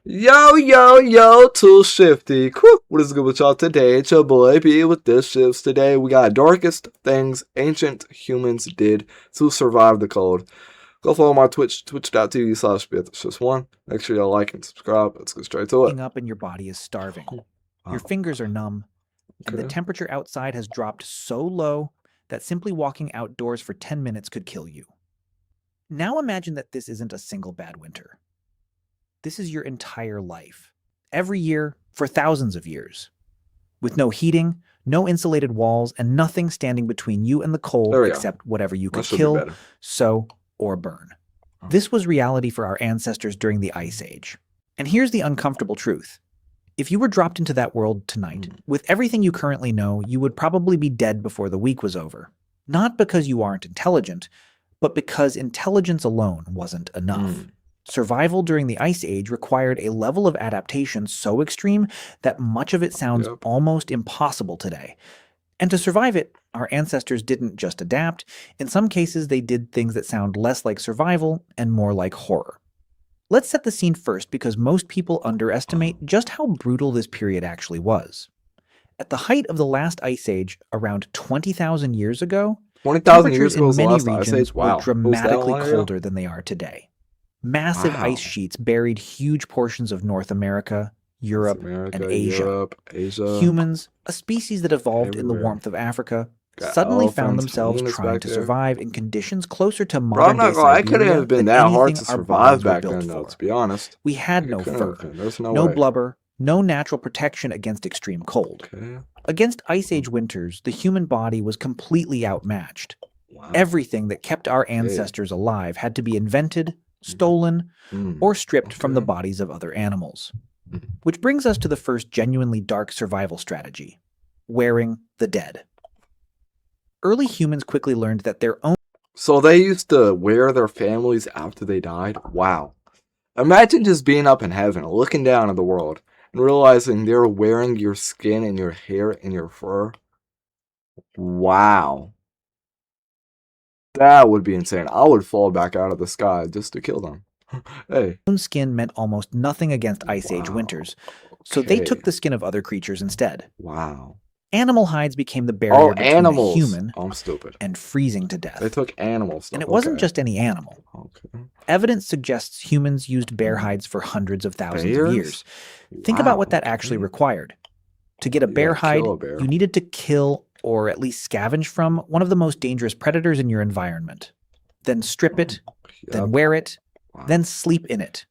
Yo, yo, yo, too shifty. What is good with y'all today? It's your boy B with this shifts. Today we got darkest things ancient humans did to survive the cold. Go follow my Twitch, twitch.tv/Bwithdashifts1. Make sure y'all like and subscribe. Let's get straight to it. Up and your body is starving. Wow. Your fingers are numb, and the temperature outside has dropped so low that simply walking outdoors for 10 minutes could kill you. Now imagine that this isn't a single bad winter. This is your entire life. Every year, for thousands of years. With no heating, no insulated walls, and nothing standing between you and the cold except whatever you could kill, sow, or burn. This was reality for our ancestors during the Ice Age. And here's the uncomfortable truth. If you were dropped into that world tonight, with everything you currently know, you would probably be dead before the week was over. Not because you aren't intelligent, but because intelligence alone wasn't enough. Survival during the Ice Age required a level of adaptation so extreme that much of it sounds almost impossible today. And to survive it, our ancestors didn't just adapt. In some cases, they did things that sound less like survival and more like horror. Let's set the scene first because most people underestimate just how brutal this period actually was. At the height of the last Ice Age, around 20,000 years ago, 20,000 years ago in was the many last Ice regions Age? Wow. were dramatically colder than they are today. Massive ice sheets buried huge portions of North America, Europe, and Asia. Humans, a species that evolved in the warmth of Africa, suddenly found themselves trying to survive in conditions closer to modern-day Siberia I couldn't have been that hard to survive back then, though, to be honest. We had no fur, no blubber, no natural protection against extreme cold. Against Ice Age winters, the human body was completely outmatched. Everything that kept our ancestors alive had to be invented, stolen, or stripped from the bodies of other animals. Which brings us to the first genuinely dark survival strategy, wearing the dead. Early humans quickly learned that their own... So they used to wear their families after they died? Wow. Imagine just being up in heaven, looking down at the world, and realizing they're wearing your skin and your hair and your fur. Wow. That would be insane. I would fall back out of the sky just to kill them. Hey. Own skin meant almost nothing against Ice Age winters, so they took the skin of other creatures instead. Wow. Animal hides became the barrier between the human and freezing to death. They took animal stuff. And it wasn't just any animal. Evidence suggests humans used bear hides for hundreds of thousands of years. Think about what that actually required. To get a bear hide, you needed to kill or at least scavenge from one of the most dangerous predators in your environment. Then strip it, then wear it, then sleep in it.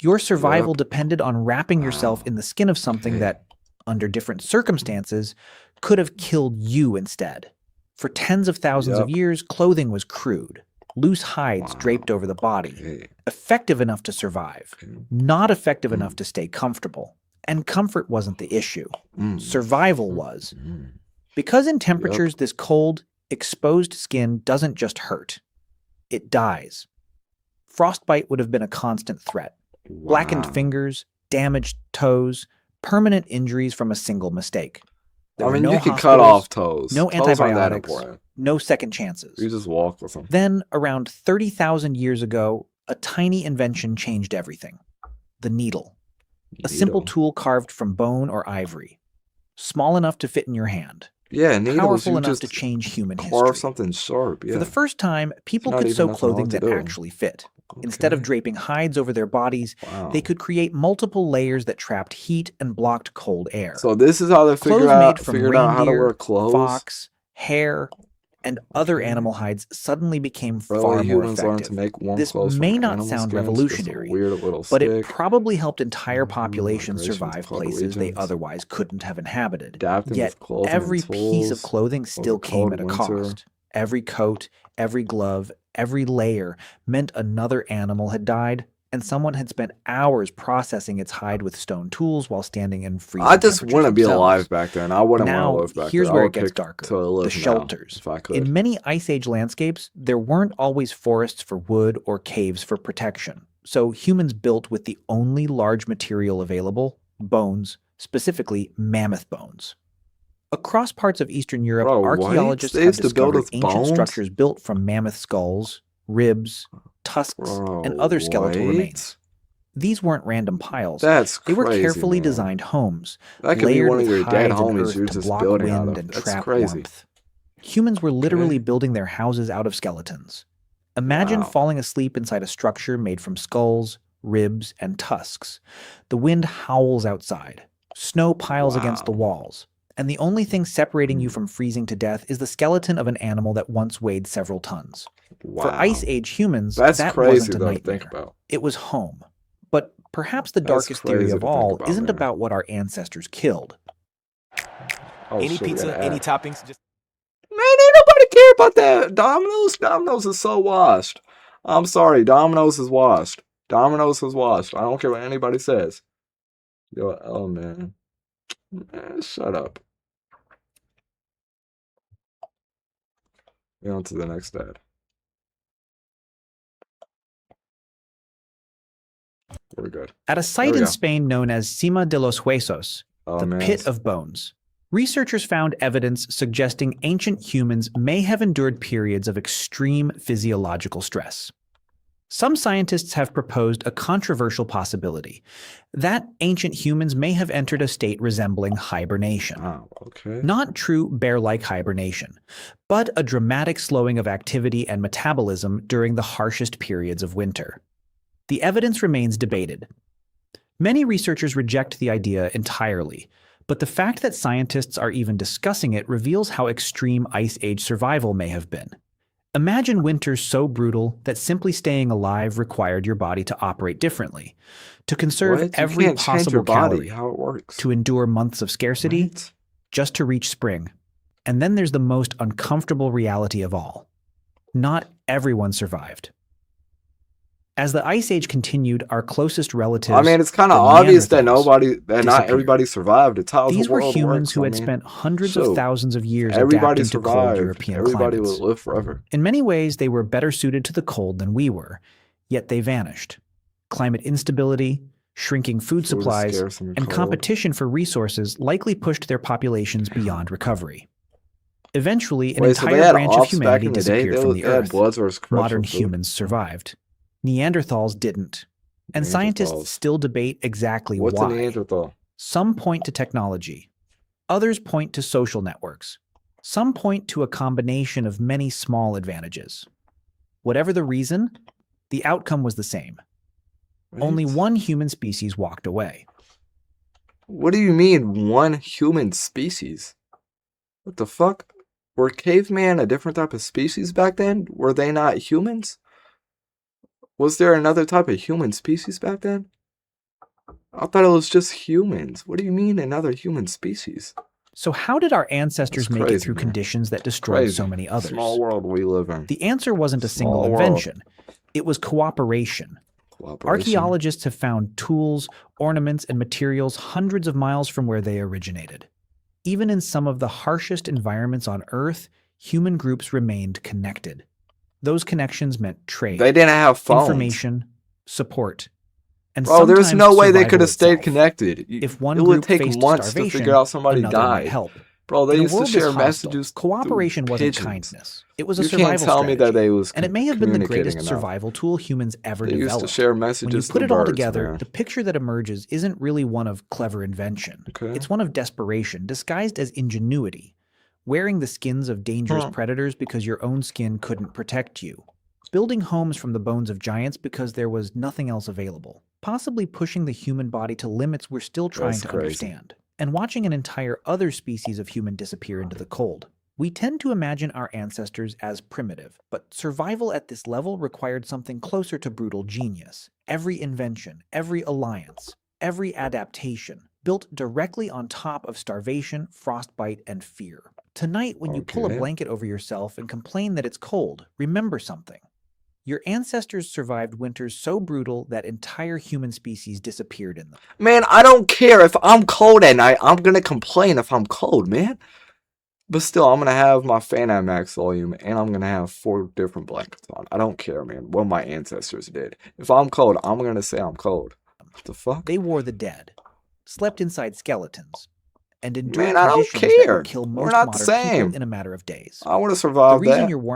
Your survival depended on wrapping yourself in the skin of something that, under different circumstances, could have killed you instead. For tens of thousands of years, clothing was crude, loose hides draped over the body, effective enough to survive, not effective enough to stay comfortable. And comfort wasn't the issue. Survival was. Because in temperatures this cold, exposed skin doesn't just hurt. It dies. Frostbite would have been a constant threat. Blackened fingers, damaged toes, permanent injuries from a single mistake. I mean, you can cut off toes. No antibiotics, no second chances. You just walk with them. Then, around 30,000 years ago, a tiny invention changed everything. The needle. A simple tool carved from bone or ivory. Small enough to fit in your hand. Yeah, needles. Powerful enough to change human history. Carve something sharp, For the first time, people could sew clothing that actually fit. Instead of draping hides over their bodies, they could create multiple layers that trapped heat and blocked cold air. So this is how they figured out how to wear clothes. Fox, hare, and other animal hides suddenly became far more effective. This may not sound revolutionary, but it probably helped entire populations survive places they otherwise couldn't have inhabited. Yet every piece of clothing still came at a cost. Every coat, every glove, every layer meant another animal had died, and someone had spent hours processing its hide with stone tools while standing in freezing temperatures. I just wouldn't be alive back then. I wouldn't want to live back then. Here's where it gets darker. The shelters. In many Ice Age landscapes, there weren't always forests for wood or caves for protection. So humans built with the only large material available, bones, specifically mammoth bones. Across parts of Eastern Europe, archaeologists have discovered ancient structures built from mammoth skulls, ribs, tusks, and other skeletal remains. These weren't random piles. That's They were crazy, carefully man. designed homes, That could be layered one of with your dead hides and homies earth you're to just block building out wind of. and That's trap crazy. warmth. Humans were literally Okay. building their houses out of skeletons. Imagine Wow. falling asleep inside a structure made from skulls, ribs, and tusks. The wind howls outside. Snow piles against the Wow. walls. And the only thing separating you Hmm. from freezing to death is the skeleton of an animal that once weighed several tons. For Wow. Ice Age humans, That's that crazy wasn't a though to nightmare. think about. It was home. But perhaps the That's darkest theory crazy of to think all about, isn't man. about what our ancestors killed. Oh, Any shit, we got pizza, an any ad. toppings, just Man, ain't nobody care about that. Domino's? Domino's is so washed. I'm sorry, Domino's is washed. Domino's is washed. I don't care what anybody says. Yo, oh man. Man, shut up. Get on to the next ad. We're good. At a site we in go. Spain known as Cima de los Huesos, Oh the man. Pit of Bones, researchers found evidence suggesting ancient humans may have endured periods of extreme physiological stress. Some scientists have proposed a controversial possibility that ancient humans may have entered a state resembling hibernation. Oh, okay. Not true bear-like hibernation, but a dramatic slowing of activity and metabolism during the harshest periods of winter. The evidence remains debated. Many researchers reject the idea entirely, but the fact that scientists are even discussing it reveals how extreme Ice Age survival may have been. Imagine winters so brutal that simply staying alive required your body to operate differently, to conserve What? You every can't change possible your body, calorie, how it works. to endure months of scarcity, What? just to reach spring. And then there's the most uncomfortable reality of all. Not everyone survived. As the Ice Age continued, our closest relatives, I mean, it's kind of the obvious that Neanderthals, not disappeared. everybody survived. It's how These the were world humans works. who I had mean, spent hundreds so of thousands of years everybody adapting to cold survived. European Everybody climates. will live forever. In many ways, they were better suited to the cold than we were, yet they vanished. Climate instability, shrinking food Food is supplies, scarce and and cold. competition for resources likely pushed their populations beyond recovery. Eventually, an Wait, so they entire had branch of offs back humanity in the day? disappeared from the They had earth. Bloodsworth corruption Modern food. humans survived. Neanderthals didn't. And Neanderthals. scientists still debate exactly What's a why. Neanderthal? Some point to technology. Others point to social networks. Some point to a combination of many small advantages. Whatever the reason, the outcome was the same. Only Right? one human species walked away. What do you mean, one human species? What the fuck? Were caveman a different type of species back then? Were they not humans? Was there another type of human species back then? I thought it was just humans. What do you mean another human species? So how did our ancestors That's make it crazy, through man. conditions that destroyed so many others? Small world we live in. The answer wasn't a single Small world. invention. It was cooperation. Cooperation. Archaeologists have found tools, ornaments, and materials hundreds of miles from where they originated. Even in some of the harshest environments on Earth, human groups remained connected. Those connections meant trade, They didn't have phones. information, support, and Bro, there's sometimes no way they could survival have stayed itself. connected. If one It would group take faced months to starvation, figure out somebody another might died. help. Bro, they In a used to world share this hostile, messages through cooperation wasn't pigeons. kindness. It was a You survival can't tell me that strategy. they was And it may have been the communicating greatest enough. survival tool humans ever They used developed. to share When you messages put through it all birds, together, man. the picture that emerges isn't really one of clever invention. Okay. It's one of desperation, disguised as ingenuity. Wearing the skins of dangerous predators because your own skin couldn't protect you. Building homes from the bones of giants because there was nothing else available. Possibly pushing the human body to limits we're still trying That's to crazy. understand. And watching an entire other species of human disappear into the cold. We tend to imagine our ancestors as primitive, but survival at this level required something closer to brutal genius. Every invention, every alliance, every adaptation, built directly on top of starvation, frostbite, and fear. Tonight, when you pull a Okay. blanket over yourself and complain that it's cold, remember something. Your ancestors survived winters so brutal that entire human species disappeared in them. Man, I don't care if I'm cold at night. I'm gonna complain if I'm cold, man. But still, I'm gonna have my fan at max volume, and I'm gonna have 4 different blankets on. I don't care, man, what my ancestors did. If I'm cold, I'm gonna say I'm cold. What the fuck? They wore the dead, slept inside skeletons, and endured Man, I don't conditions that care. would kill We're most not the modern people same. in a matter of days. I would have The survived reason that. you're